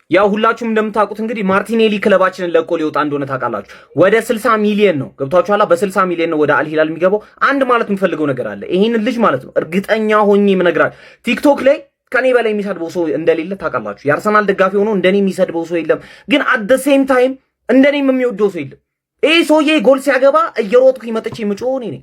ያው ሁላችሁም እንደምታውቁት እንግዲህ ማርቲኔሊ ክለባችንን ለቆ ሊወጣ እንደሆነ ታውቃላችሁ። ወደ 60 ሚሊዮን ነው ገብቷችኋል። በ60 ሚሊዮን ነው ወደ አልሂላል የሚገባው። አንድ ማለት የምፈልገው ነገር አለ። ይሄንን ልጅ ማለት ነው እርግጠኛ ሆኜ የምነግራችሁ ቲክቶክ ላይ ከኔ በላይ የሚሰድበው ሰው እንደሌለ ታውቃላችሁ። የአርሰናል ደጋፊ ሆኖ እንደኔ የሚሰድበው ሰው የለም፣ ግን አት ዘ ሴም ታይም እንደኔ የሚወደው ሰው የለም። ይሄ ሰውዬ ጎል ሲያገባ እየሮጥኩኝ መጥቼ ምጮህ እኔ ነኝ።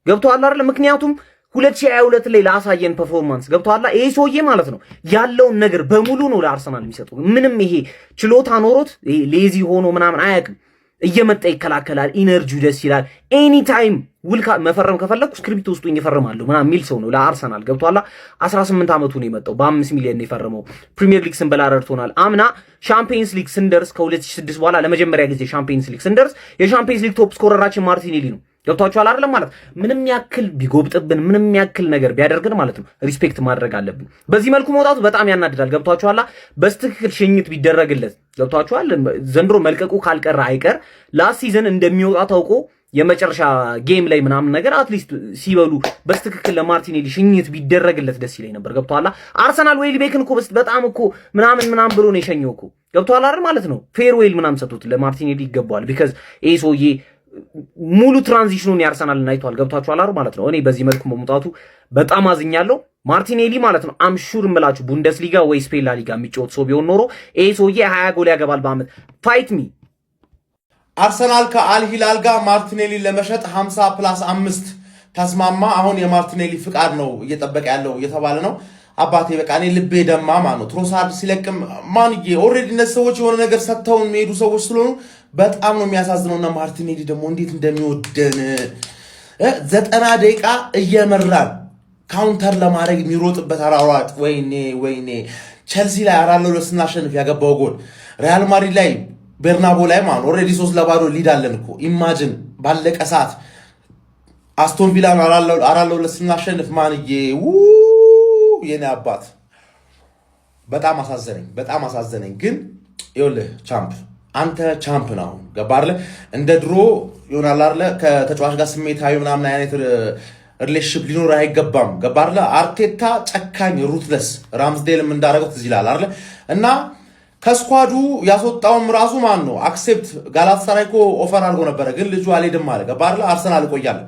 ገብቷል አይደል? ምክንያቱም 2022 ላይ ላሳየን ፐርፎርማንስ ገብቷል። ይሄ ሰውዬ ማለት ነው ያለውን ነገር በሙሉ ነው ለአርሰናል የሚሰጠው። ምንም ይሄ ችሎታ ኖሮት ሌዚ ሆኖ ምናምን አያውቅም። እየመጣ ይከላከላል፣ ኢነርጂው ደስ ይላል። ኤኒ ታይም ውል መፈረም ከፈለኩ ስክሪፕት ውስጡ እፈርማለሁ ምናምን የሚል ሰው ነው ለአርሰናል ገብቷል። 18 ዓመቱ ነው የመጣው፣ በ5 ሚሊዮን ነው የፈረመው። ፕሪሚየር ሊግ ስንበላ ረድቶናል። አምና ሻምፒየንስ ሊግ ስንደርስ ከ2006 በኋላ ለመጀመሪያ ጊዜ ሻምፒየንስ ሊግ ስንደርስ የሻምፒየንስ ሊግ ቶፕ ስኮረራችን ማርቲኔሊ ነው። ገብቷችኋል አይደለም? ማለት ምንም ያክል ቢጎብጥብን ምንም ያክል ነገር ቢያደርግን ማለት ነው ሪስፔክት ማድረግ አለብን። በዚህ መልኩ መውጣቱ በጣም ያናድዳል። ገብቷችኋል? በስትክክል ሽኝት ቢደረግለት ገብቷችኋል? ዘንድሮ መልቀቁ ካልቀረ አይቀር ላስት ሲዝን እንደሚወጣ ታውቆ የመጨረሻ ጌም ላይ ምናምን ነገር አትሊስት ሲበሉ በስትክክል ለማርቲኔሊ ሽኝት ቢደረግለት ደስ ይለኝ ነበር። ገብቷላ? አርሰናል ዌልቤክን እኮ በጣም እኮ ምናምን ብሎ ነው የሸኘው እኮ ገብቷላ አይደል? ማለት ነው ፌርዌል ምናምን ሰጡት ለማርቲኔሊ ይገባዋል። ቢካዝ ይሄ ሰውዬ ሙሉ ትራንዚሽኑን ያርሰናልን አይቷል። ገብቷችኋል አይደል? ማለት ነው እኔ በዚህ መልኩ መምጣቱ በጣም አዝኛለሁ። ማርቲኔሊ ማለት ነው አምሹር እምላችሁ ቡንደስሊጋ ወይ ስፔን ላሊጋ የሚጫወት ሰው ቢሆን ኖሮ ይሄ ሰውዬ 20 ጎል ያገባል በአመት። ፋይት ሚ አርሰናል ከአልሂላል ጋር ማርቲኔሊ ለመሸጥ 50+5 ተስማማ። አሁን የማርቲኔሊ ፍቃድ ነው እየጠበቀ ያለው እየተባለ ነው። አባቴ በቃ እኔ ልቤ ደማ ነው። ትሮሳርድ ሲለቅም ማንዬ ኦልሬዲ እነዚህ ሰዎች የሆነ ነገር ሰጥተውን የሚሄዱ ሰዎች ስለሆኑ በጣም ነው የሚያሳዝነውና ማርቲኔሊ ደግሞ እንዴት እንደሚወደን 90 ደቂቃ እየመራን ካውንተር ለማድረግ የሚሮጥበት አራሯጥ ወይኔ ቸልሲ ላይ 4-2 ስናሸንፍ ያገባው ጎል ሪያል ማድሪድ ላይ ቤርናቦ ላይ ማን ኦልሬዲ 3-0 ሊድ አለን እኮ ኢማጂን ባለቀ ሰዓት አስቶን ቪላ 4-2 ስናሸንፍ ማንዬ የኔ አባት በጣም አሳዘነኝ። ግን ይኸውልህ ቻምፕ አንተ ቻምፕ ነው ገባርለ እንደ ድሮ ይሆናል አይደለ? ከተጫዋች ጋር ስሜታዊ ምናምን አይነት ሪሌሽንሺፕ ሊኖር አይገባም። ገባርለ አርቴታ ጨካኝ ሩትለስ ራምስዴልም እንዳደረገው ትዝ ይላል አይደለ? እና ከስኳዱ ያስወጣውም ራሱ ማን ነው አክሴፕት ጋላታሳራይ እኮ ኦፈር አድርጎ ነበረ፣ ግን ልጁ አልሄድም አለ። ገባርለ አርሰናል እቆያለሁ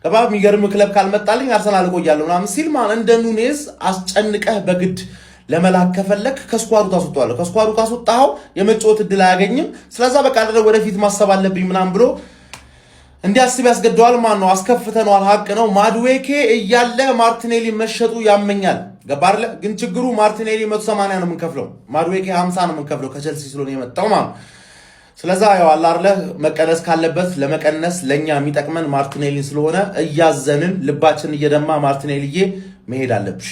ገባ የሚገርም ክለብ ካልመጣልኝ አርሰናል እቆያለሁ ምናምን ሲል ማን እንደ ኑኔዝ አስጨንቀህ በግድ ለመላክ ከፈለክ ከስኳዱ ታስወጣዋለህ። ከስኳዱ ካስወጣው የመጫወት እድል አያገኝም። ስለዛ በቃ ወደፊት ማሰብ አለብኝ ምናምን ብሎ እንዲያስብ ያስገደዋል። ማን ነው አስከፍተነዋል። ሀቅ ነው። ማድዌኬ እያለ ማርቲኔሊ መሸጡ ያመኛል። ገባርለ ግን ችግሩ ማርቲኔሊ 180 ነው የምንከፍለው፣ ማድዌኬ 50 ነው የምንከፍለው ከቸልሲ ስለሆነ የመጣው ማለት ነው። ስለዛ ያው አላርለ መቀነስ ካለበት ለመቀነስ ለኛ የሚጠቅመን ማርቲኔሊ ስለሆነ እያዘንን ልባችን እየደማ ማርቲኔሊዬ መሄድ አለብሽ።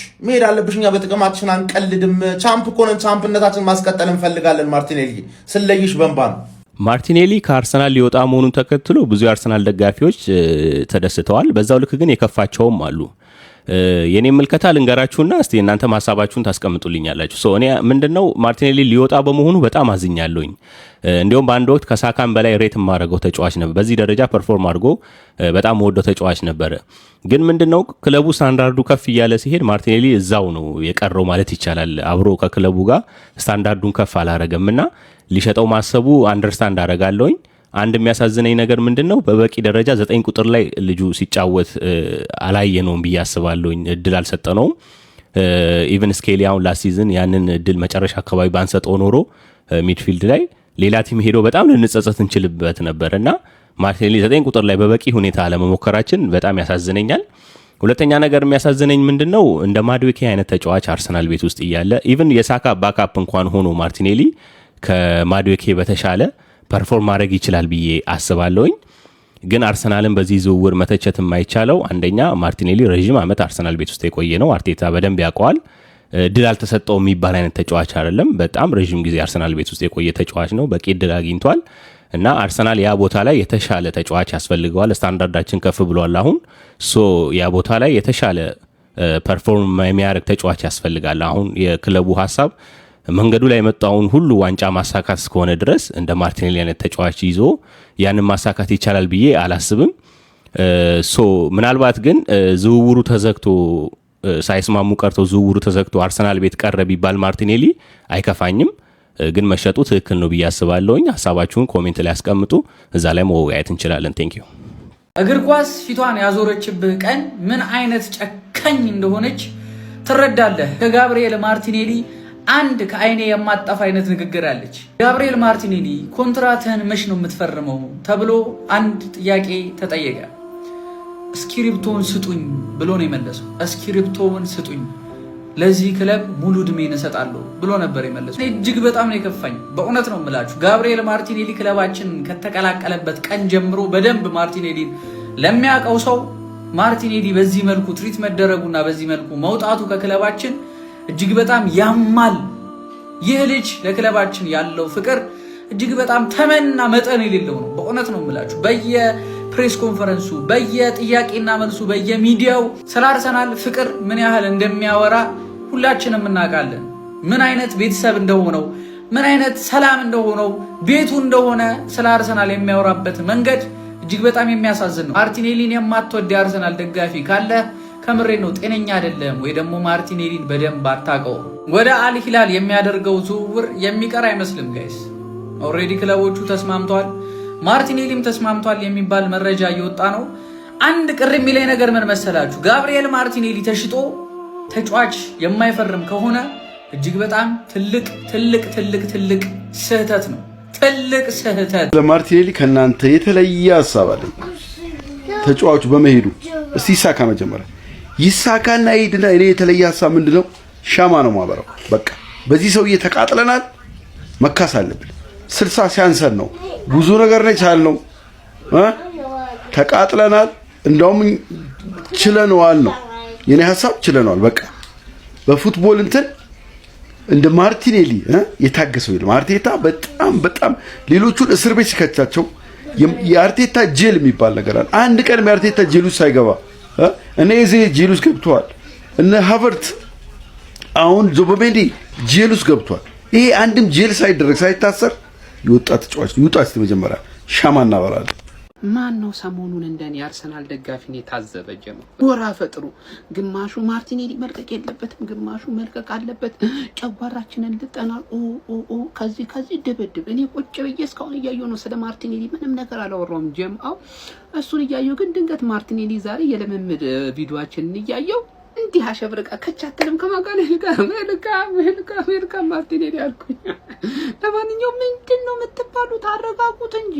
እኛ በጥቅማችን አንቀልድም። ቻምፕ እኮ ነን። ቻምፕነታችን ማስቀጠል እንፈልጋለን። ማርቲኔሊ ስለይሽ በንባ ነው። ማርቲኔሊ ከአርሰናል ሊወጣ መሆኑን ተከትሎ ብዙ የአርሰናል ደጋፊዎች ተደስተዋል። በዛው ልክ ግን የከፋቸውም አሉ። የኔ ምልከታ ልንገራችሁና እስቲ እናንተ ሐሳባችሁን ታስቀምጡልኛላችሁ። እኔ ምንድነው ማርቲኔሊ ሊወጣ በመሆኑ በጣም አዝኛለሁኝ። እንዲሁም በአንድ ወቅት ከሳካም በላይ ሬት የማደርገው ተጫዋች ነበር። በዚህ ደረጃ ፐርፎርም አድርጎ በጣም ወደው ተጫዋች ነበረ። ግን ምንድነው ክለቡ ስታንዳርዱ ከፍ እያለ ሲሄድ ማርቲኔሊ እዛው ነው የቀረው ማለት ይቻላል። አብሮ ከክለቡ ጋር ስታንዳርዱን ከፍ አላረገምና ሊሸጠው ማሰቡ አንደርስታንድ አደርጋለሁኝ። አንድ የሚያሳዝነኝ ነገር ምንድነው በበቂ ደረጃ 9 ቁጥር ላይ ልጁ ሲጫወት አላየነውም ብዬ አስባለሁኝ። እድል አልሰጠነውም። ኢቨን ስኬሊ አሁን ላስት ሲዝን ያንን እድል መጨረሻ አካባቢ ባንሰጠው ኖሮ ሚድፊልድ ላይ ሌላ ቲም ሄዶ በጣም ልንጸጸት እንችልበት ነበርና ማርቲኔሊ 9 ቁጥር ላይ በበቂ ሁኔታ አለመሞከራችን በጣም ያሳዝነኛል። ሁለተኛ ነገር የሚያሳዝነኝ ምንድነው እንደ ማድዌኬ አይነት ተጫዋች አርሰናል ቤት ውስጥ እያለ ኢቨን የሳካ ባካፕ እንኳን ሆኖ ማርቲኔሊ ከማድዌኬ በተሻለ ፐርፎርም ማድረግ ይችላል ብዬ አስባለሁኝ። ግን አርሰናልን በዚህ ዝውውር መተቸት የማይቻለው አንደኛ ማርቲኔሊ ረዥም ዓመት አርሰናል ቤት ውስጥ የቆየ ነው። አርቴታ በደንብ ያውቀዋል። ድል አልተሰጠው የሚባል አይነት ተጫዋች አይደለም። በጣም ረዥም ጊዜ አርሰናል ቤት ውስጥ የቆየ ተጫዋች ነው። በቂ ድል አግኝቷል እና አርሰናል ያ ቦታ ላይ የተሻለ ተጫዋች ያስፈልገዋል። ስታንዳርዳችን ከፍ ብሏል አሁን። ያ ቦታ ላይ የተሻለ ፐርፎርም የሚያደርግ ተጫዋች ያስፈልጋል። አሁን የክለቡ ሀሳብ መንገዱ ላይ የመጣውን ሁሉ ዋንጫ ማሳካት እስከሆነ ድረስ እንደ ማርቲኔሊ አይነት ተጫዋች ይዞ ያንን ማሳካት ይቻላል ብዬ አላስብም። ምናልባት ግን ዝውውሩ ተዘግቶ ሳይስማሙ ቀርተው ዝውውሩ ተዘግቶ አርሰናል ቤት ቀረ ቢባል ማርቲኔሊ አይከፋኝም። ግን መሸጡ ትክክል ነው ብዬ አስባለሁኝ። ሀሳባችሁን ኮሜንት ላይ አስቀምጡ፣ እዛ ላይ መወያየት እንችላለን። ቴንክ ዩ። እግር ኳስ ፊቷን ያዞረችብህ ቀን ምን አይነት ጨካኝ እንደሆነች ትረዳለህ። ከጋብሪኤል ማርቲኔሊ አንድ ከአይኔ የማጠፋ አይነት ንግግር አለች። ጋብሪኤል ማርቲኔሊ ኮንትራትህን መች ነው የምትፈርመው ተብሎ አንድ ጥያቄ ተጠየቀ። እስክሪፕቶን ስጡኝ ብሎ ነው የመለሰው። እስክሪፕቶን ስጡኝ ለዚህ ክለብ ሙሉ እድሜን እሰጣለሁ ብሎ ነበር የመለሰው። እጅግ በጣም ነው የከፋኝ። በእውነት ነው የምላችሁ። ጋብሪኤል ማርቲኔሊ ክለባችን ከተቀላቀለበት ቀን ጀምሮ በደንብ ማርቲኔሊን ለሚያውቀው ሰው ማርቲኔሊ በዚህ መልኩ ትሪት መደረጉና በዚህ መልኩ መውጣቱ ከክለባችን እጅግ በጣም ያማል። ይህ ልጅ ለክለባችን ያለው ፍቅር እጅግ በጣም ተመንና መጠን የሌለው ነው። በእውነት ነው የምላችሁ። በየፕሬስ ኮንፈረንሱ፣ በየጥያቄና መልሱ፣ በየሚዲያው ስለ አርሰናል ፍቅር ምን ያህል እንደሚያወራ ሁላችንም እናውቃለን። ምን አይነት ቤተሰብ እንደሆነው፣ ምን አይነት ሰላም እንደሆነው፣ ቤቱ እንደሆነ ስለ አርሰናል የሚያወራበት መንገድ እጅግ በጣም የሚያሳዝን ነው። ማርቲኔሊን የማትወድ የአርሰናል ደጋፊ ካለ ከምሬ ነው ጤነኛ አይደለም፣ ወይ ደግሞ ማርቲኔሊን በደንብ አታውቀው። ወደ አልሂላል የሚያደርገው ዝውውር የሚቀር አይመስልም ጋይስ። ኦልሬዲ ክለቦቹ ተስማምተዋል፣ ማርቲኔሊም ተስማምቷል የሚባል መረጃ እየወጣ ነው። አንድ ቅር የሚለኝ ነገር ምን መሰላችሁ? ጋብሪኤል ማርቲኔሊ ተሽጦ ተጫዋች የማይፈርም ከሆነ እጅግ በጣም ትልቅ ስህተት ነው። ትልቅ ስህተት። ለማርቲኔሊ ከናንተ የተለየ ሐሳብ አለኝ። ተጫዋቹ በመሄዱ እስቲ ይሳካ መጀመሪያ ይሳካና ይሄድና እኔ የተለየ ሐሳብ ምንድነው? ሻማ ነው ማበራው። በቃ በዚህ ሰውዬ ተቃጥለናል፣ መካስ አለብን። 60 ሲያንሰን ነው ብዙ ነገር ነው ቻልነው፣ ተቃጥለናል። እንደውም ችለነዋል ነው የኔ ሐሳብ፣ ችለነዋል። በቃ በፉትቦል እንትን እንደ ማርቲኔሊ የታገሰው የለም። አርቴታ በጣም ሌሎቹን እስር ቤት ሲከቻቸው የአርቴታ ጄል የሚባል ነገር አለ። አንድ ቀን የአርቴታ ጄል ውስጥ ሳይገባ እኔ እዚህ ጄል ውስጥ ገብቷል። እነ ሃቨርት አሁን ዙቢሜንዲ ጄል ውስጥ ገብቷል። ይሄ አንድም ጄል ሳይደረግ ሳይታሰር ይወጣ ተጫዋች ይወጣ። እስቲ መጀመሪያ ሻማ እናበራለን። ማን ነው ሰሞኑን እንደኔ አርሰናል ደጋፊን የታዘበ ጀመር ወራ ፈጥሩ። ግማሹ ማርቲኔሊ መልቀቅ የለበትም፣ ግማሹ መልቀቅ አለበት። ጨጓራችንን ልጠናል። ከዚህ ድብድብ እኔ ቁጭ ብዬ እስካሁን እያየሁ ነው። ስለ ማርቲኔሊ ምንም ነገር አላወራውም። ጀምአው እሱን እያየሁ ግን ድንገት ማርቲኔሊ ዛሬ የለመምድ ቪዲዮአችንን እያየሁ እንዲህ አሸብርቃ ከቻተለም ከማጋለ መልካ ማርቲኔሊ አልኩኝ። ለማንኛውም ምንድነው የምትባሉት? አረጋጉት እንጂ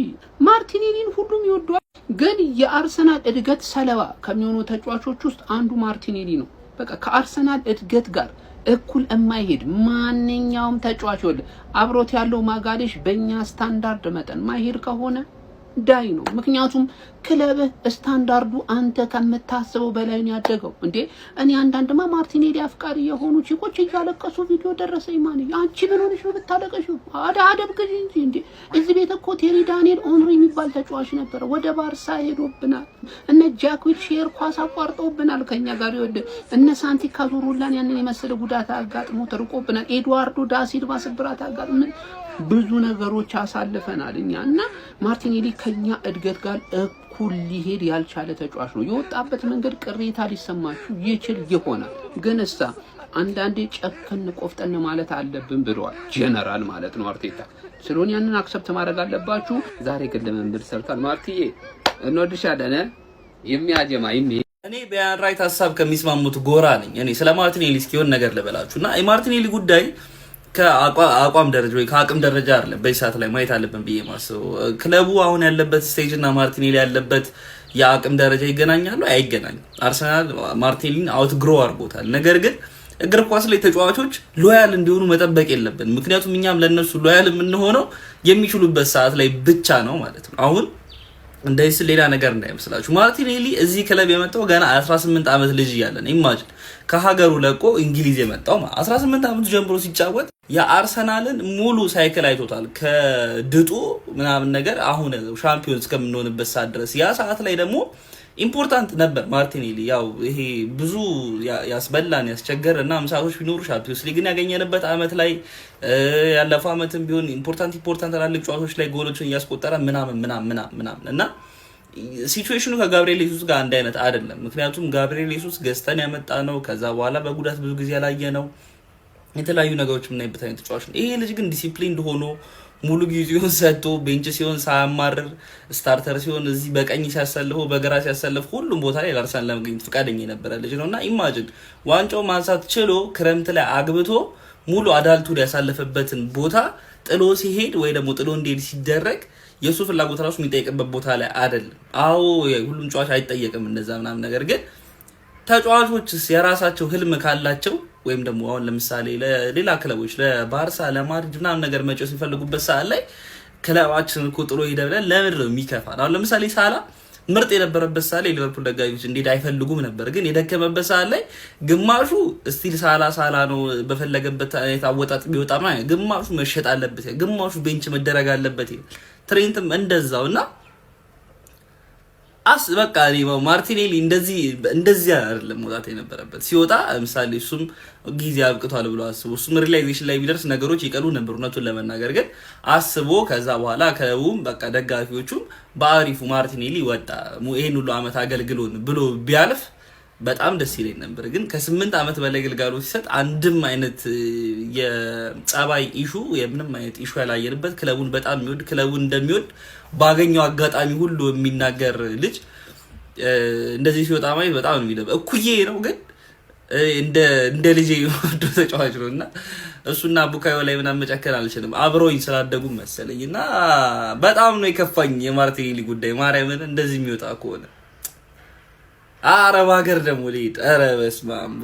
ማርቲኔሊን ሁሉም ይወዷል። ግን የአርሰናል እድገት ሰለባ ከሚሆኑ ተጫዋቾች ውስጥ አንዱ ማርቲኔሊ ነው። በቃ ከአርሰናል እድገት ጋር እኩል የማይሄድ ማንኛውም ተጫዋች ወለ አብሮት ያለው ማጋሌሽ በእኛ ስታንዳርድ መጠን ማይሄድ ከሆነ ዳይ ነው። ምክንያቱም ክለብ ስታንዳርዱ አንተ ከምታስበው በላይ ነው ያደገው። እንዴ እኔ አንዳንድማ ማርቲኔሊ አፍቃሪ የሆኑ ቺኮች እያለቀሱ ቪዲዮ ደረሰኝ። ማን አንቺ ምን ሆነሽ ነው ብታለቀሽው? አደብ ግዢ እንጂ። እንዴ እዚህ ቤት እኮ ቴሪ ዳንኤል ኦንሪ የሚባል ተጫዋች ነበር፣ ወደ ባርሳ ሄዶብናል። እነ ጃክዊት ሼር ኳስ አቋርጠውብናል ከኛ ጋር ይወደ እነ ሳንቲ ካዙሩላን ያንን የመሰለ ጉዳት አጋጥሞ ተርቆብናል። ኤድዋርዶ ዳሲልቫ ስብራት አጋጥሞ ብዙ ነገሮች አሳልፈናል እኛ እና ማርቲኔሊ ከኛ እድገት ጋር እኩል ሊሄድ ያልቻለ ተጫዋች ነው። የወጣበት መንገድ ቅሬታ ሊሰማችሁ ይችል ይሆናል፣ ግን አንዳንዴ ጨከን ቆፍጠን ማለት አለብን ብለዋል ጀነራል ማለት ነው አርቴታ። ስለሆነ ያንን አክሰፕት ማድረግ አለባችሁ። ዛሬ ግን ለመንበር ሰርቷል። ማርቲዬ እንወድሻለን። የሚያጀማ እኔ በያን ራይት ሀሳብ ከሚስማሙት ጎራ ነኝ። እኔ ስለ ማርቲኔሊ እስኪሆን ነገር ልበላችሁና የማርቲኔሊ ጉዳይ ከአቋም ደረጃ ወይ ከአቅም ደረጃ አይደለም በዚህ ሰዓት ላይ ማየት አለብን ብዬ ማስበው። ክለቡ አሁን ያለበት ስቴጅ እና ማርቲኔሊ ያለበት የአቅም ደረጃ ይገናኛሉ? አይገናኝም። አርሰናል ማርቲኔሊን አውትግሮ አድርጎታል። ነገር ግን እግር ኳስ ላይ ተጫዋቾች ሎያል እንዲሆኑ መጠበቅ የለብን። ምክንያቱም እኛም ለነሱ ሎያል የምንሆነው የሚችሉበት ሰዓት ላይ ብቻ ነው ማለት ነው። አሁን እንደዚህ ሌላ ነገር እንዳይመስላችሁ። ማርቲኔሊ እዚህ ክለብ የመጣው ገና 18 ዓመት ልጅ እያለን ኢማጂን ከሀገሩ ለቆ እንግሊዝ የመጣው 18 ዓመቱ ጀምሮ ሲጫወት የአርሰናልን ሙሉ ሳይክል አይቶታል። ከድጡ ምናምን ነገር አሁን ሻምፒዮን እስከምንሆንበት ሰዓት ድረስ ያ ሰዓት ላይ ደግሞ ኢምፖርታንት ነበር ማርቲኔሊ። ያው ይሄ ብዙ ያስበላን ያስቸገር እና ምሳቶች ቢኖሩ ሻምፒዮንስ ሊግን ያገኘንበት አመት ላይ ያለፈው አመትም ቢሆን ኢምፖርታንት ትላልቅ ጨዋታዎች ላይ ጎሎችን እያስቆጠረ ምናምን እና ሲቹዌሽኑ ከጋብሪኤል ጄሱስ ጋር አንድ አይነት አይደለም። ምክንያቱም ጋብሪኤል ጄሱስ ገዝተን ያመጣ ነው። ከዛ በኋላ በጉዳት ብዙ ጊዜ ያላየ ነው። የተለያዩ ነገሮች የምናይበት አይነት ተጫዋች ነው። ይሄ ልጅ ግን ዲሲፕሊንድ ሆኖ ሙሉ ጊዜውን ሰጥቶ ቤንች ሲሆን ሳያማርር ስታርተር ሲሆን እዚህ በቀኝ ሲያሰልፈው በግራ ሲያሰልፍ ሁሉም ቦታ ላይ ለአርሰናል ለመገኘት ፈቃደኛ የነበረ ልጅ ነውና ኢማጂን ዋንጫው ማንሳት ችሎ ክረምት ላይ አግብቶ ሙሉ አዳልቱን ያሳለፈበትን ቦታ ጥሎ ሲሄድ ወይ ደግሞ ጥሎ እንዲሄድ ሲደረግ የሱ ፍላጎት ራሱ የሚጠይቅበት ቦታ ላይ አይደለም። አዎ ሁሉም ተጫዋች አይጠየቅም እንደዛ ምናምን። ነገር ግን ተጫዋቾችስ የራሳቸው ህልም ካላቸው ወይም ደግሞ አሁን ለምሳሌ ለሌላ ክለቦች ለባርሳ ለማድሪድ ምናምን ነገር መጫወት ሲፈልጉበት ሰዓት ላይ ክለባችን እኮ ጥሎ ሄደ ብለን ለምን ነው የሚከፋን? አሁን ለምሳሌ ሳላ ምርጥ የነበረበት ሰዓት ላይ ሊቨርፑል ደጋፊዎች እንዴት አይፈልጉም ነበር። ግን የደከመበት ሰዓት ላይ ግማሹ ስቲል ሳላ ነው በፈለገበት አይነት አወጣጥ ቢወጣ ማለት፣ ግማሹ መሸጥ አለበት፣ ግማሹ ቤንች መደረግ አለበት። ትሬንትም እንደዛው እና በቃ ማርቲኔሊ እንደዚህ አይደለም መውጣት የነበረበት። ሲወጣ ለምሳሌ እሱም ጊዜ አብቅቷል ብሎ አስቦ እሱም ሪላይዜሽን ላይ ቢደርስ ነገሮች ይቀሉ ነበር እውነቱን ለመናገር። ግን አስቦ ከዛ በኋላ ክለቡም በቃ ደጋፊዎቹም በአሪፉ ማርቲኔሊ ወጣ ይሄን ሁሉ አመት አገልግሎን ብሎ ቢያልፍ በጣም ደስ ይለኝ ነበር። ግን ከ8 አመት በላይ ግልጋሎት ሲሰጥ አንድም አይነት የጸባይ ኢሹ የምንም አይነት ኢሹ ያላየንበት ክለቡን በጣም የሚወድ ክለቡን እንደሚወድ ባገኘው አጋጣሚ ሁሉ የሚናገር ልጅ እንደዚህ ሲወጣ ማየት በጣም ነው የሚደብ እኩዬ ነው። ግን እንደ ልጄ ወዶ ተጫዋች ነውና እሱና ቡካዮ ላይ ምናምን መጨከን አልችልም። አብሮኝ ስላደጉ መሰለኝና በጣም ነው የከፋኝ የማርቲኔሊ ጉዳይ። ማርያምን እንደዚህ የሚወጣ ከሆነ አረብ ሀገር ደግሞ ልሂድ። ኧረ በስመ አብ